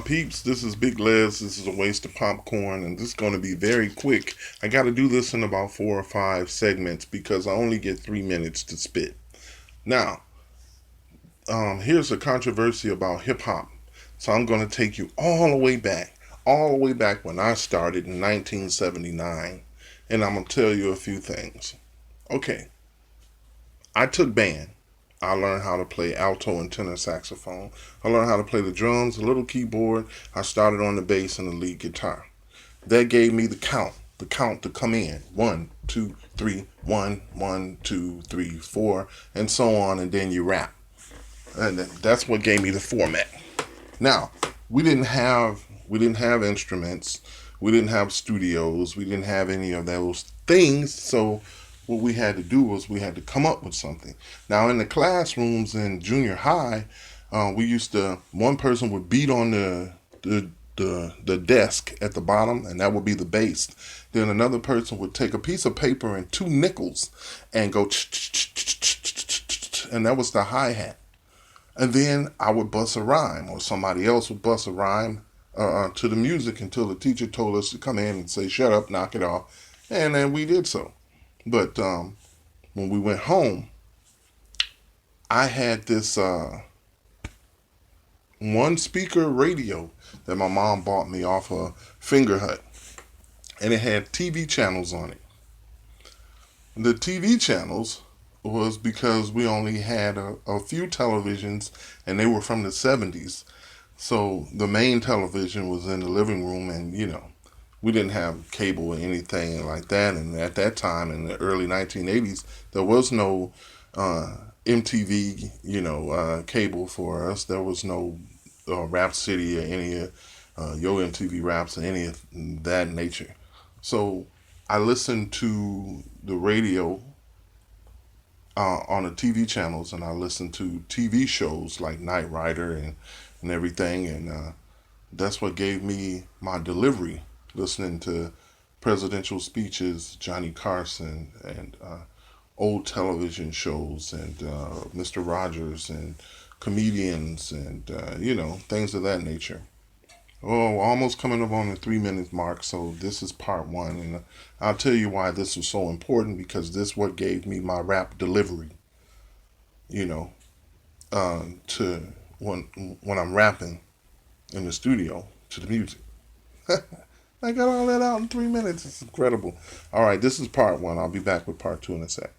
Peeps, this is Big Les. This is a waste of popcorn, and this is going to be very quick. I got to do this in about 4 or 5 segments because I only get 3 minutes to spit. Now, here's a controversy about hip hop. So I'm going to take you all the way back when I started in 1979, and I'm going to tell you a few things. Okay, I took band. I learned how to play alto and tenor saxophone. I learned how to play the drums, a little keyboard. I started on the bass and the lead guitar. That gave me the count to come in. 1, 2, 3, 1, 1, 2, 3, 4, and so on, and then you rap. And that's what gave me the format. Now, we didn't have instruments, we didn't have studios, we didn't have any of those things. So what we had to do was we had to come up with something. Now in the classrooms in junior high, we used to one person would beat on the desk at the bottom, and that would be the bass. Then another person would take a piece of paper and 2 nickels and go, and that was the hi hat. And then I would bust a rhyme, or somebody else would bust a rhyme to the music until the teacher told us to come in and say, "Shut up, knock it off," and then we did so. But when we went home, I had this one speaker radio that my mom bought me off a Finger Hut, and it had TV channels on it. The TV channels was because we only had a few televisions, and they were from the 70s. So the main television was in the living room, and we didn't have cable or anything like that. And at that time, in the early 1980s, there was no MTV, cable for us. There was no Rap City or any Yo MTV Raps or any of that nature. So I listened to the radio on the TV channels, and I listened to TV shows like Knight Rider and everything, and that's what gave me my delivery. Listening to presidential speeches, Johnny Carson, and old television shows, and Mister Rogers, and comedians, and things of that nature. Oh, almost coming up on the 3 minute mark. So this is part one, and I'll tell you why this was so important, because this what gave me my rap delivery. You know, to when I'm rapping in the studio to the music. I got all that out in 3 minutes. It's incredible. All right, this is part one. I'll be back with part two in a sec.